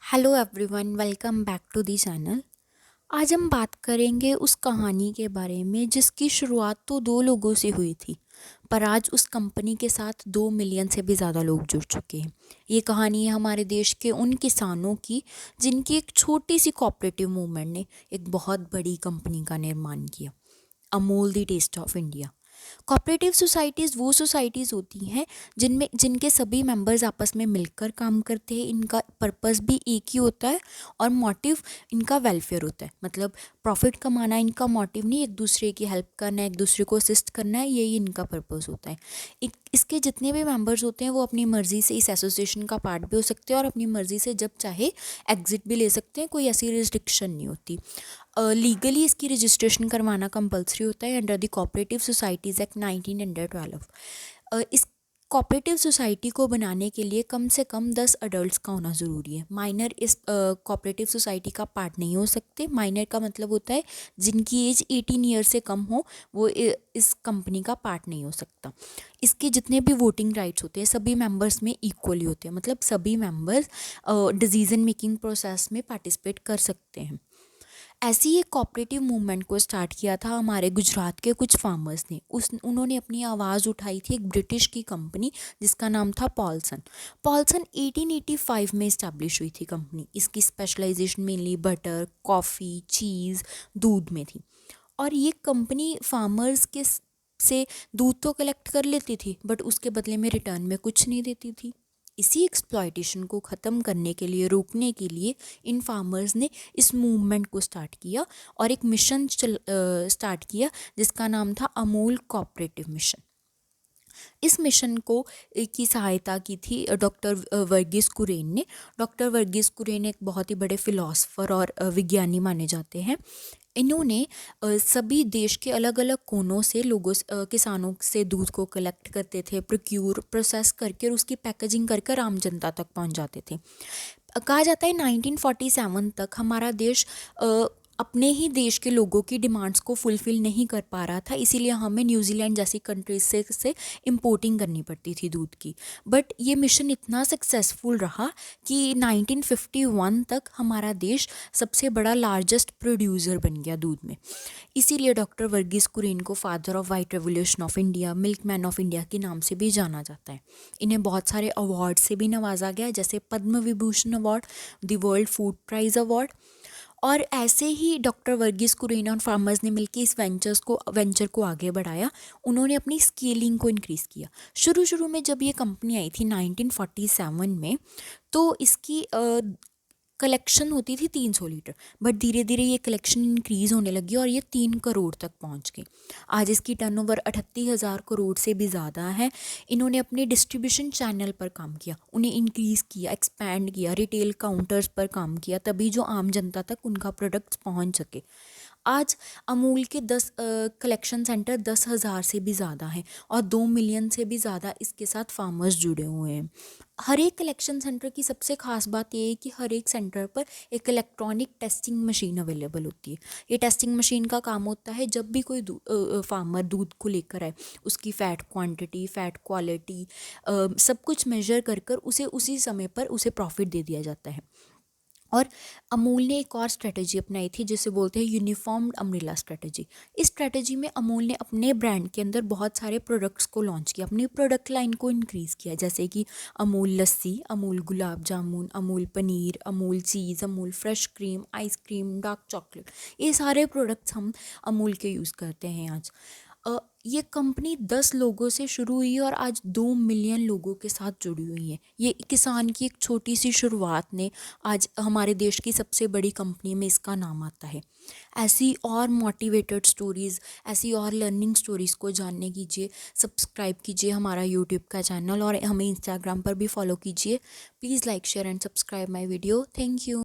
Hello everyone, welcome back to the channel. आज हम बात करेंगे उस कहानी के बारे में जिसकी शुरुआत तो दो लोगों से हुई थी, पर आज उस कंपनी के साथ 2 मिलियन से भी ज़्यादा लोग जुड़ चुके हैं। ये कहानी है हमारे देश के उन किसानों की जिनकी एक छोटी सी कोऑपरेटिव मूवमेंट ने एक बहुत बड़ी कंपनी का निर्माण किया, Amul the taste of India. Cooperative societies वो सोसाइटीज़ होती हैं जिनके सभी मेंबर्स आपस में मिलकर काम करते हैं। इनका पर्पस भी एक ही होता है और मोटिव इनका वेलफेयर होता है। मतलब प्रॉफिट कमाना इनका मोटिव नहीं, एक दूसरे की हेल्प करना है, एक दूसरे को असिस्ट करना है, यही इनका पर्पस होता है। इसके जितने भी मेंबर्स होते हैं वो अपनी मर्ज़ी से इस एसोसिएशन का पार्ट भी हो सकते हैं और अपनी मर्ज़ी से जब चाहे एग्जिट भी ले सकते हैं। कोई ऐसी रिस्ट्रिक्शन नहीं होती। लीगली इसकी रजिस्ट्रेशन करवाना कंपलसरी होता है under the cooperative societies act 1912। इस कोऑपरेटिव सोसाइटी को बनाने के लिए कम से कम 10 अडल्ट्स का होना ज़रूरी है। माइनर इस कोऑपरेटिव सोसाइटी का पार्ट नहीं हो सकते। माइनर का मतलब होता है जिनकी एज 18 ईयर से कम हो, वो इस कंपनी का पार्ट नहीं हो सकता। इसके जितने भी वोटिंग राइट्स होते हैं सभी मेंबर्स में इक्वली होते हैं। मतलब सभी मेंबर्स डिसीजन मेकिंग प्रोसेस में पार्टिसिपेट कर सकते हैं। ऐसी एक कोऑपरेटिव मूवमेंट को स्टार्ट किया था हमारे गुजरात के कुछ फार्मर्स ने। उन्होंने अपनी आवाज़ उठाई थी एक ब्रिटिश की कंपनी जिसका नाम था पॉलसन। पॉलसन 1885 में इस्टेब्लिश हुई थी कंपनी। इसकी स्पेशलाइजेशन मेनली बटर, कॉफ़ी, चीज़, दूध में थी। और ये कंपनी फार्मर्स के से दूध तो कलेक्ट कर लेती थी बट उसके बदले में रिटर्न में कुछ नहीं देती थी। इसी एक्सप्लॉयटेशन को ख़त्म करने के लिए, रोकने के लिए इन फार्मर्स ने इस मूवमेंट को स्टार्ट किया और एक मिशन स्टार्ट किया जिसका नाम था अमूल कोऑपरेटिव मिशन। इस मिशन को की सहायता की थी डॉक्टर वर्गीस कुरियन ने। डॉक्टर वर्गीस कुरियन एक बहुत ही बड़े फिलोसफर और विज्ञानी माने जाते हैं। इन्होंने सभी देश के अलग अलग कोनों से किसानों से दूध को कलेक्ट करते थे, प्रोक्यूर प्रोसेस करके और उसकी पैकेजिंग कर कर आम जनता तक पहुंच जाते थे। कहा जाता है 1947 तक हमारा देश अपने ही देश के लोगों की डिमांड्स को फुलफ़िल नहीं कर पा रहा था, इसीलिए हमें न्यूजीलैंड जैसी कंट्रीज से इम्पोर्टिंग करनी पड़ती थी दूध की। बट ये मिशन इतना सक्सेसफुल रहा कि 1951 तक हमारा देश सबसे बड़ा लार्जेस्ट प्रोड्यूसर बन गया दूध में। इसीलिए डॉक्टर वर्गीस कुरियन को father of white revolution of India, milk man of India के नाम से भी जाना जाता है। इन्हें बहुत सारे अवार्ड से भी नवाजा गया, जैसे Padma Vibhushan award, the world food prize award. और ऐसे ही डॉक्टर वर्गीस कुरियन और फार्मर्स ने मिलकर इस वेंचर को आगे बढ़ाया। उन्होंने अपनी स्केलिंग को इंक्रीज़ किया। शुरू में जब ये कंपनी आई थी 1947 में, तो इसकी कलेक्शन होती थी 300 लीटर, बट धीरे धीरे ये कलेक्शन इंक्रीज़ होने लगी और ये 3 करोड़ तक पहुंच गई। आज इसकी टर्नओवर 38,000 करोड़ से भी ज़्यादा है। इन्होंने अपने डिस्ट्रीब्यूशन चैनल पर काम किया, उन्हें इंक्रीज़ किया, एक्सपैंड किया, रिटेल काउंटर्स पर काम किया, तभी जो आम जनता तक उनका प्रोडक्ट्स पहुंच सके। आज अमूल के 10 कलेक्शन सेंटर 10,000 से भी ज़्यादा हैं और 2 मिलियन से भी ज़्यादा इसके साथ फार्मर्स जुड़े हुए हैं। हर एक कलेक्शन सेंटर की सबसे ख़ास बात यह है कि हर एक सेंटर पर एक इलेक्ट्रॉनिक टेस्टिंग मशीन अवेलेबल होती है। ये टेस्टिंग मशीन का काम होता है जब भी कोई फार्मर दूध को लेकर आए, उसकी फ़ैट क्वांटिटी, फ़ैट क्वालिटी, सब कुछ मेजर कर कर उसे उसी समय पर उसे प्रॉफिट दे दिया जाता है। और अमूल ने एक और स्ट्रेटजी अपनाई थी जिसे बोलते हैं यूनिफॉर्म्ड अम्ब्रेला स्ट्रेटजी। इस स्ट्रेटजी में अमूल ने अपने ब्रांड के अंदर बहुत सारे प्रोडक्ट्स को लॉन्च किया, अपनी प्रोडक्ट लाइन को इंक्रीज़ किया, जैसे कि Amul lassi, Amul gulab jamun, Amul paneer, Amul cheese, Amul fresh cream, ice cream, dark chocolate. ये सारे प्रोडक्ट्स हम अमूल के यूज़ करते हैं आज। ये कंपनी 10 लोगों से शुरू हुई और आज 2 मिलियन लोगों के साथ जुड़ी हुई है। ये किसान की एक छोटी सी शुरुआत ने आज हमारे देश की सबसे बड़ी कंपनी में इसका नाम आता है। ऐसी और मोटिवेटेड स्टोरीज़, ऐसी और लर्निंग स्टोरीज़ को जानने कीजिए, सब्सक्राइब कीजिए हमारा यूट्यूब का चैनल और हमें इंस्टाग्राम पर भी फॉलो कीजिए। Please like, share and subscribe my video. Thank you.